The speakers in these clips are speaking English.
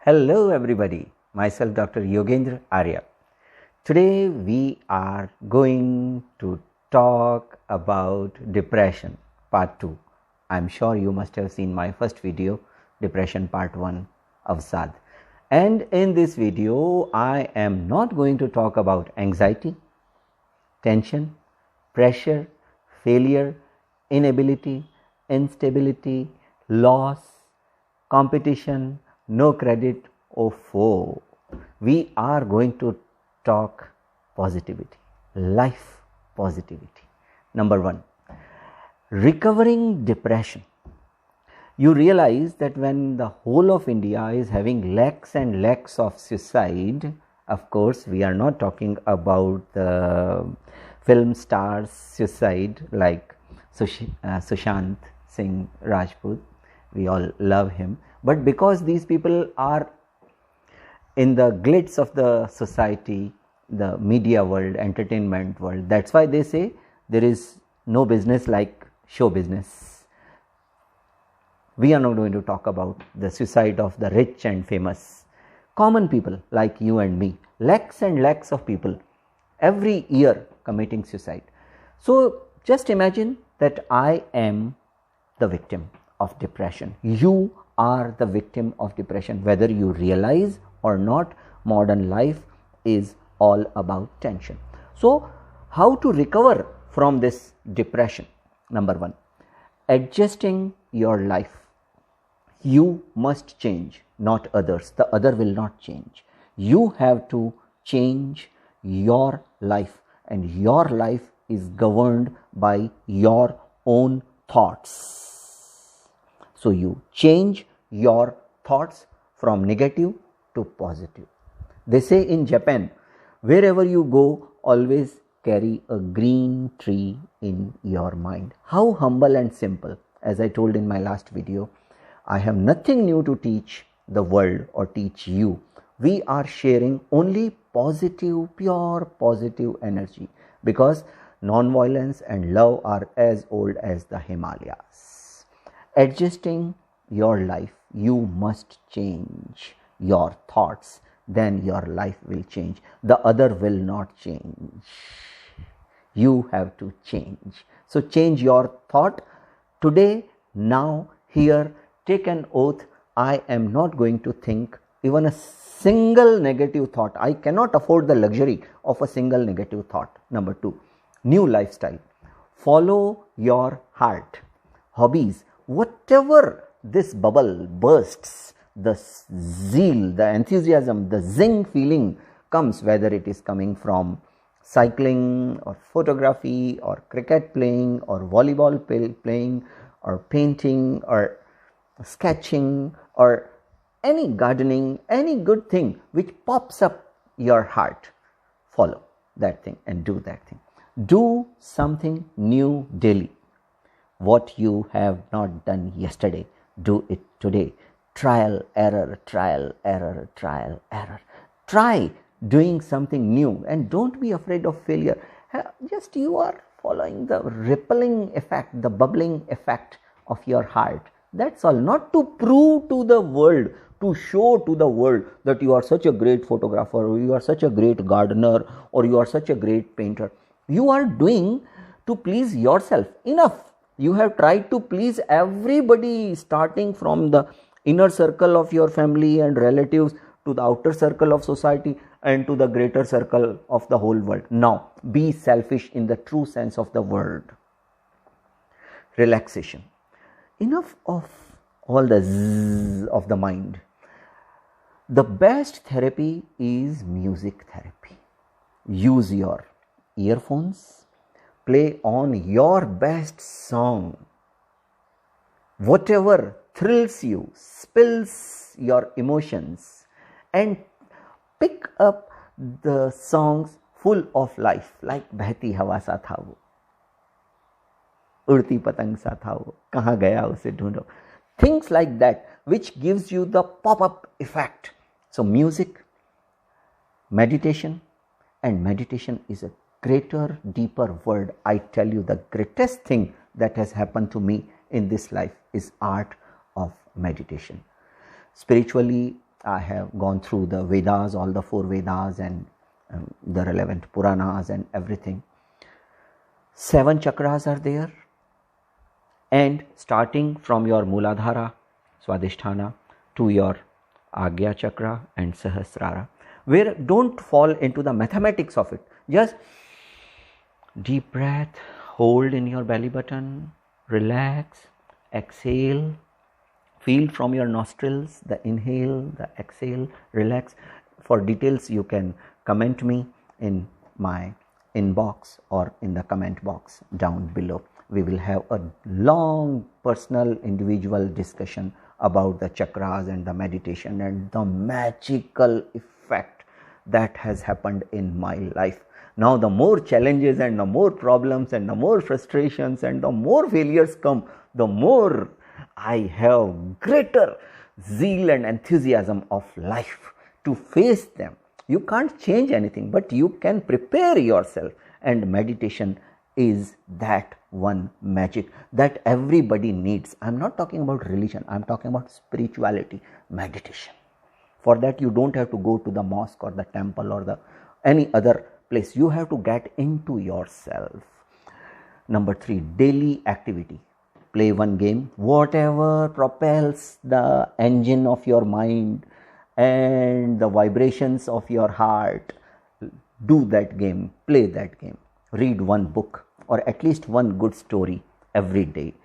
Hello everybody, myself Dr. Yogendra Arya. Today we are going to talk about depression part 2. I'm sure you must have seen my first video, depression part 1 of Sad. And in this video I am not going to talk about anxiety, tension, pressure, failure, inability, instability, loss, competition, no credit or foe. We are going to talk positivity, life positivity. Number 1, recovering depression. You realize that when the whole of India is having lakhs and lakhs of suicide, of course we are not talking about the film stars suicide like Sushant Singh Rajput. We all love him, but because these people are in the glitz of the society, the media world, entertainment world, that's why they say there is no business like show business. We are not going to talk about the suicide of the rich and famous. Common people like you and me, lakhs and lakhs of people every year committing suicide. So just imagine that I am the victim of depression. You are the victim of depression. Whether you realize or not, modern life is all about tension. So how to recover from this depression? Number 1, adjusting your life. You must change, not others. The other will not change. You have to change your life, and your life is governed by your own thoughts. So you change your thoughts from negative to positive. They say in Japan, wherever you go, always carry a green tree in your mind. How humble and simple. As I told in my last video, I have nothing new to teach the world or teach you. We are sharing only positive, pure positive energy, because non-violence and love are as old as the Himalayas. Adjusting your life, you must change your thoughts, then your life will change. The other will not change. You have to change. So change your thought today, now, here. Take an oath, I am not going to think even a single negative thought. I cannot afford the luxury of a single negative thought. Number 2, new lifestyle. Follow your heart. Hobbies, whatever this bubble bursts, the zeal, the enthusiasm, the zing feeling comes, whether it is coming from cycling or photography or cricket playing or volleyball playing or painting or sketching or any gardening, any good thing which pops up your heart, follow that thing and do that thing. Do something new daily. What you have not done yesterday, do it today. Trial, error, trial, error, trial, error. Try doing something new and don't be afraid of failure. Just you are following the rippling effect, the bubbling effect of your heart. That's all. Not to prove to the world, to show to the world that you are such a great photographer, or you are such a great gardener, or you are such a great painter. You are doing to please yourself. Enough. You have tried to please everybody, starting from the inner circle of your family and relatives to the outer circle of society and to the greater circle of the whole world. Now, be selfish in the true sense of the word. Relaxation. Enough of all the zzz of the mind. The best therapy is music therapy. Use your earphones, play on your best song. Whatever thrills you, spills your emotions, and pick up the songs full of life, like Behti Hawa Sa Tha Wo, उड़ती पतंग सा था वो, कहाँ गया उसे ढूंढो. Things like that, which gives you the pop-up effect. So music, meditation, and meditation is a greater, deeper word. I tell you, the greatest thing that has happened to me in this life is art of meditation. Spiritually, I have gone through the Vedas, all the 4 Vedas and the relevant Puranas and everything. 7 chakras are there, and starting from your Muladhara, Swadhisthana, to your Agya chakra and Sahasrara, where don't fall into the mathematics of it. Just deep breath, hold in your belly button, relax, exhale, feel from your nostrils, the inhale, the exhale, relax. For details, you can comment me in my inbox or in the comment box down below. We will have a long personal individual discussion about the chakras and the meditation and the magical effect that has happened in my life. Now the more challenges and the more problems and the more frustrations and the more failures come, the more I have greater zeal and enthusiasm of life to face them. You can't change anything, but you can prepare yourself, and meditation is that one magic that everybody needs. I'm not talking about religion, I'm talking about spirituality, meditation. For that, you don't have to go to the mosque or the temple or any other place. You have to get into yourself. Number 3, daily activity. Play one game, whatever propels the engine of your mind and the vibrations of your heart. Do that game, play that game. Read one book or at least one good story every day.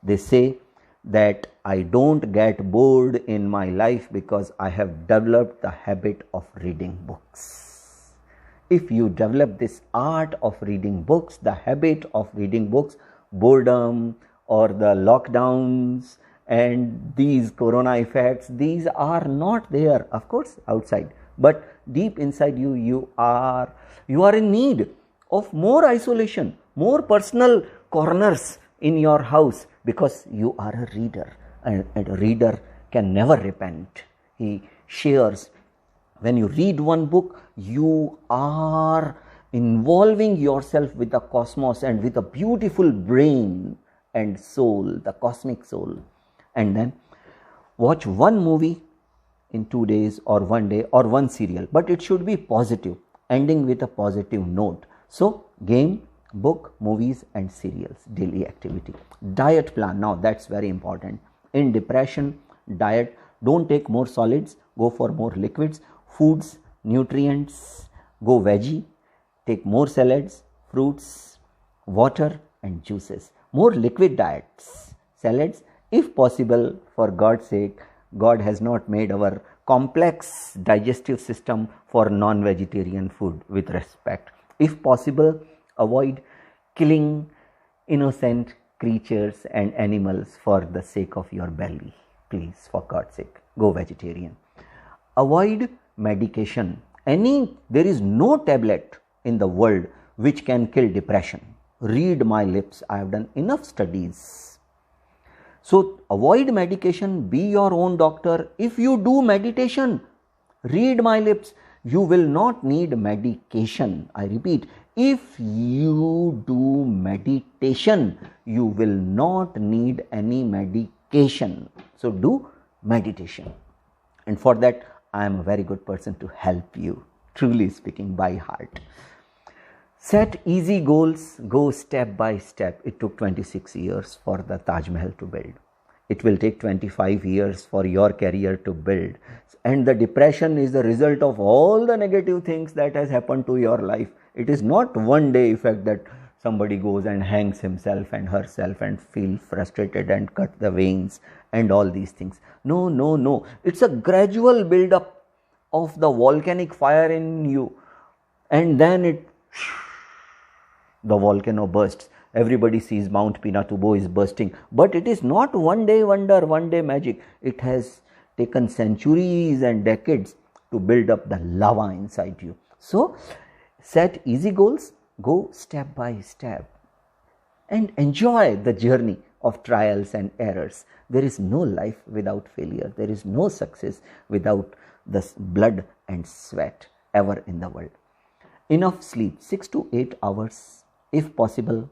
They say that I don't get bored in my life because I have developed the habit of reading books. If you develop this art of reading books, the habit of reading books, boredom or the lockdowns and these corona effects, these are not there, of course, outside, but deep inside you, you are in need of more isolation, more personal corners in your house, because you are a reader, and a reader can never repent. He shares. When you read one book, you are involving yourself with the cosmos and with a beautiful brain and soul, the cosmic soul. And then watch one movie in 2 days or 1 day or one serial, but it should be positive, ending with a positive note. So game, book, movies and serials, daily activity. Diet plan, now that's very important. In depression, diet, don't take more solids, go for more liquids. Foods, nutrients, go veggie, take more salads, fruits, water and juices. More liquid diets, salads, if possible, for God's sake. God has not made our complex digestive system for non-vegetarian food, with respect. If possible, avoid killing innocent creatures and animals for the sake of your belly. Please, for God's sake, go vegetarian. Avoid medication. There is no tablet in the world which can kill depression. Read my lips. I have done enough studies. So avoid medication, be your own doctor. If you do meditation, read my lips, you will not need medication. I repeat, if you do meditation, you will not need any medication. So do meditation. And for that, I am a very good person to help you, truly speaking, by heart. Set easy goals, go step by step. It took 26 years for the Taj Mahal to build. It will take 25 years for your career to build. And the depression is the result of all the negative things that has happened to your life. It is not one day effect that somebody goes and hangs himself and herself and feel frustrated and cut the veins and all these things. No, no, no. It's a gradual build up of the volcanic fire in you, and then the volcano bursts. Everybody sees Mount Pinatubo is bursting, but it is not one day wonder, one day magic. It has taken centuries and decades to build up the lava inside you. So set easy goals, go step by step and enjoy the journey of trials and errors. There is no life without failure. There is no success without the blood and sweat ever in the world. Enough sleep, 6 to 8 hours if possible.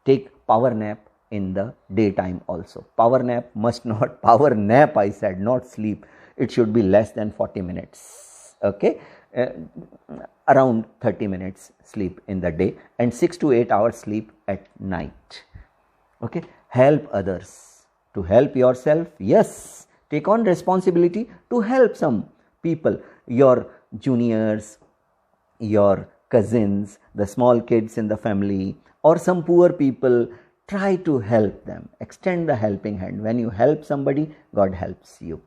Take power nap in the daytime also. Power nap must not, power nap I said, not sleep. it should be less than 40 minutes. Okay, around 30 minutes sleep in the day and 6 to 8 hours sleep at night. Okay, help others. To help yourself, yes, take on responsibility to help some people, your juniors, your cousins, the small kids in the family, or some poor people. Try to help them. Extend the helping hand. When you help somebody, God helps you.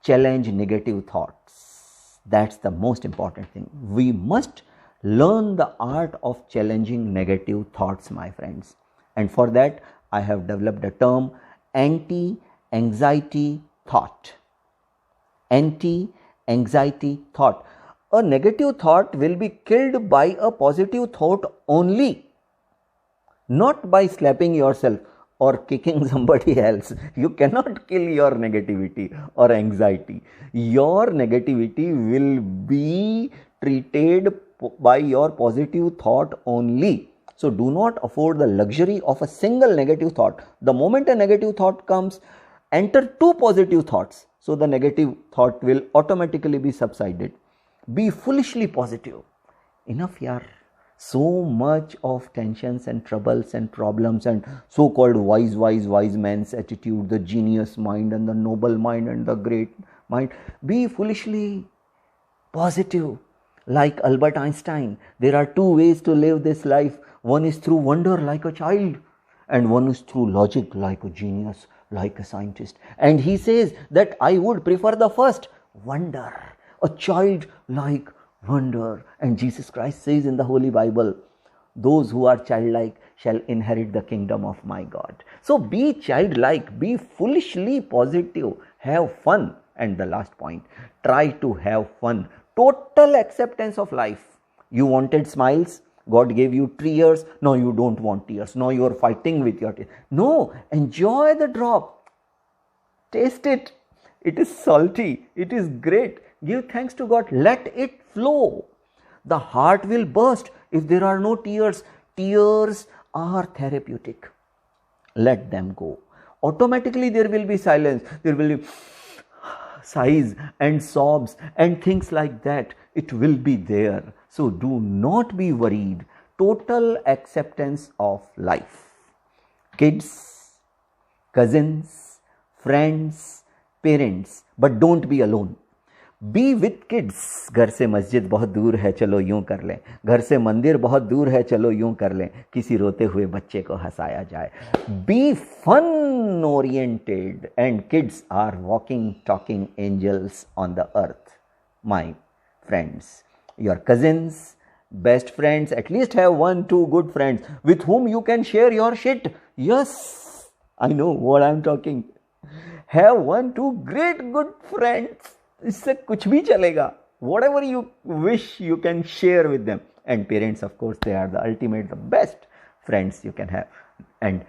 Challenge negative thoughts. That's the most important thing. We must learn the art of challenging negative thoughts, my friends. And for that, I have developed a term, anti-anxiety thought. Anti-anxiety thought. A negative thought will be killed by a positive thought only. Not by slapping yourself or kicking somebody else. You cannot kill your negativity or anxiety. Your negativity will be treated by your positive thought only. So do not afford the luxury of a single negative thought. The moment a negative thought comes, enter 2 positive thoughts. So the negative thought will automatically be subsided. Be foolishly positive. Enough, yaar. So much of tensions and troubles and problems and so-called wise man's attitude, the genius mind and the noble mind and the great mind. Be foolishly positive. Like Albert Einstein, there are 2 ways to live this life. One is through wonder like a child, and one is through logic like a genius, like a scientist. And he says that I would prefer the first, wonder, a child like wonder. And Jesus Christ says in the Holy Bible, those who are childlike shall inherit the kingdom of my God. So be childlike, be foolishly positive, have fun. And the last point, try to have fun. Total acceptance of life. You wanted smiles, God gave you tears. No, you don't want tears. No, you are fighting with your tears. No, enjoy the drop. Taste it. It is salty. It is great. Give thanks to God. Let it flow. The heart will burst if there are no tears. Tears are therapeutic. Let them go. Automatically there will be silence. There will be sighs and sobs and things like that. It will be there. So do not be worried. Total acceptance of life. Kids, cousins, friends, parents, but don't be alone. Be with kids. घर से मस्जिद बहुत दूर है, चलो यूं कर लें. घर से मंदिर बहुत दूर है, चलो यूं कर लें. किसी रोते हुए बच्चे को हंसाया जाए. Be fun oriented, and kids are walking, talking angels on the earth. My friends, your cousins, best friends, at least have 1-2 good friends with whom you can share your shit. Yes, I know what I'm talking. Have 1-2 great good friends. इससे कुछ भी चलेगा. Whatever you wish, you can share with them. And parents, of course, they are the ultimate, the best friends you can have. And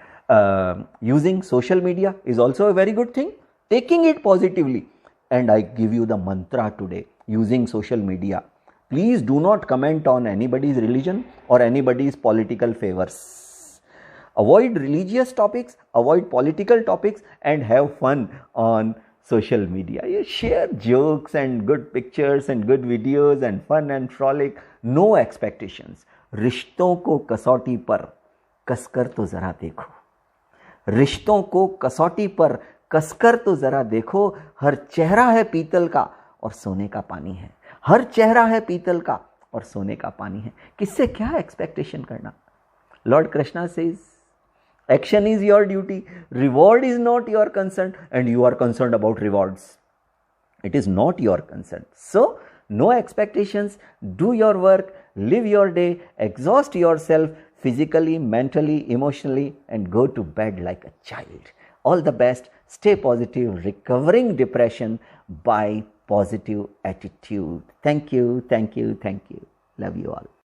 using social media is also a very good thing. Taking it positively. And I give you the mantra today. Using social media. Please do not comment on anybody's religion or anybody's political favors. Avoid religious topics, avoid political topics, and have fun on social media. You share jokes and good pictures and good videos and fun and frolic. No expectations. रिश्तों को कसौटी पर कसकर तो जरा देखो. रिश्तों को कसौटी पर कसकर तो जरा देखो. हर चेहरा है पीतल का और सोने का पानी है. हर चेहरा है पीतल का और सोने का पानी है. किससे क्या एक्सपेक्टेशन करना? Lord Krishna says, action is your duty, reward is not your concern, and you are concerned about rewards. It is not your concern. So no expectations. Do your work, live your day, exhaust yourself physically, mentally, emotionally, and go to bed like a child. All the best. Stay positive, recovering depression by positive attitude. Thank you, thank you, thank you. Love you all.